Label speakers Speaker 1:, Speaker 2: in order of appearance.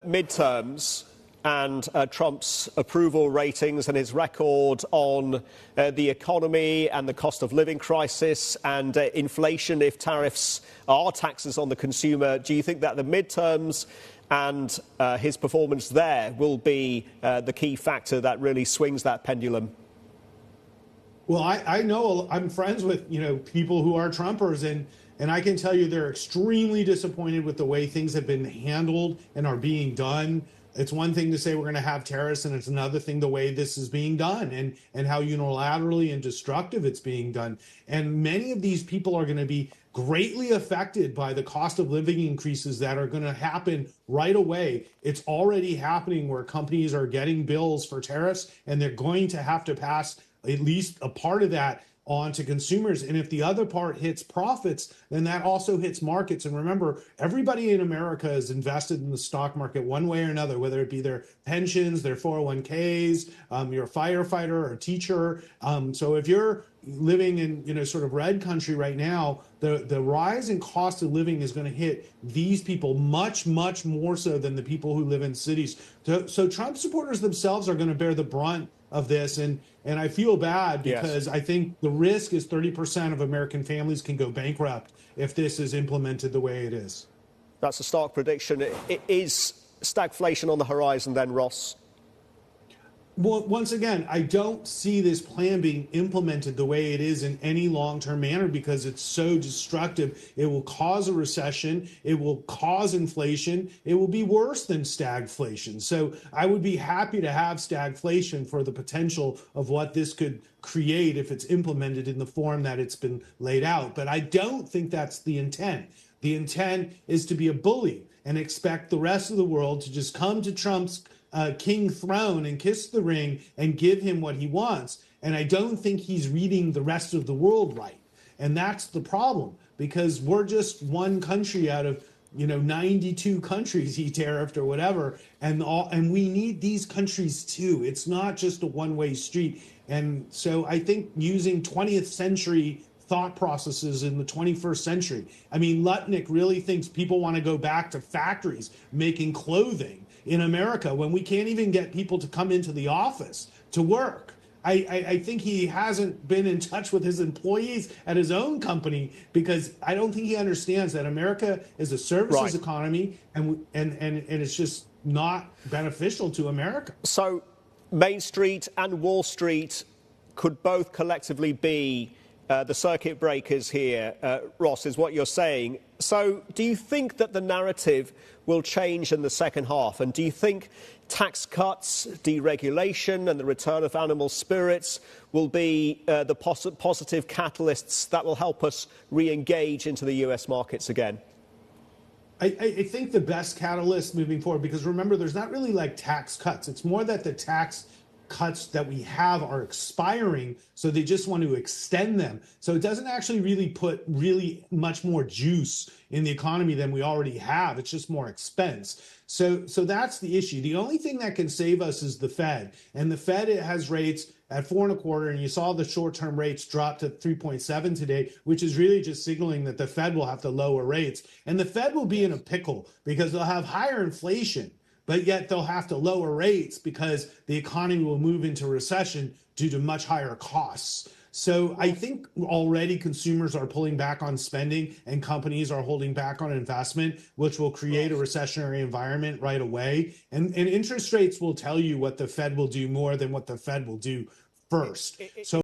Speaker 1: midterms and Trump's approval ratings and his record on the economy and the cost of living crisis and inflation, if tariffs are taxes on the consumer, do you think that the midterms and his performance there will be the key factor that really swings that pendulum?
Speaker 2: Well, I know I'm friends with, people who are Trumpers, and I can tell you they're extremely disappointed with the way things have been handled and are being done. It's one thing to say we're going to have tariffs, and it's another thing the way this is being done and how unilaterally and destructive it's being done. And many of these people are going to be greatly affected by the cost of living increases that are going to happen right away. It's already happening where companies are getting bills for tariffs, and they're going to have to pass at least a part of that on to consumers. And if the other part hits profits, then that also hits markets. And remember, everybody in America is invested in the stock market one way or another, whether it be their pensions, their 401ks, you're a firefighter or a teacher. So if you're living in sort of red country right now, the rise in cost of living is going to hit these people much, much more so than the people who live in cities. So Trump supporters themselves are going to bear the brunt of this, and I feel bad because I think the risk is 30% of American families can go bankrupt if this is implemented the way it is.
Speaker 1: That's a stark prediction. It is stagflation on the horizon then, Ross?
Speaker 2: Well, once again, I don't see this plan being implemented the way it is in any long-term manner because it's so destructive. It will cause a recession. It will cause inflation. It will be worse than stagflation. So I would be happy to have stagflation for the potential of what this could create if it's implemented in the form that it's been laid out. But I don't think that's the intent. The intent is to be a bully and expect the rest of the world to just come to Trump's king throne and kiss the ring and give him what he wants. And I don't think he's reading the rest of the world right. And that's the problem, because we're just one country out of 92 countries he tariffed or whatever, and we need these countries too. It's not just a one-way street. And so I think using 20th century thought processes in the 21st century. I mean, Lutnick really thinks people want to go back to factories making clothing in America when we can't even get people to come into the office to work. I think he hasn't been in touch with his employees at his own company, because I don't think he understands that America is a services economy, and it's just not beneficial to America.
Speaker 1: So Main Street and Wall Street could both collectively be the circuit breakers here, Ross, is what you're saying. So do you think that the narrative will change in the second half? And do you think tax cuts, deregulation and the return of animal spirits will be the positive catalysts that will help us re-engage into the US markets again?
Speaker 2: I think the best catalyst moving forward, because remember, there's not really like tax cuts. It's more that the tax cuts that we have are expiring, so they just want to extend them. So it doesn't actually really put really much more juice in the economy than we already have. It's just more expense. So that's the issue. The only thing that can save us is the Fed. And the Fed, it has rates at 4.25, and you saw the short-term rates drop to 3.7 today, which is really just signaling that the Fed will have to lower rates. And the Fed will be in a pickle because they'll have higher inflation, but yet they'll have to lower rates because the economy will move into recession due to much higher costs. So I think already consumers are pulling back on spending and companies are holding back on investment, which will create a recessionary environment right away. And interest rates will tell you what the Fed will do more than what the Fed will do first. So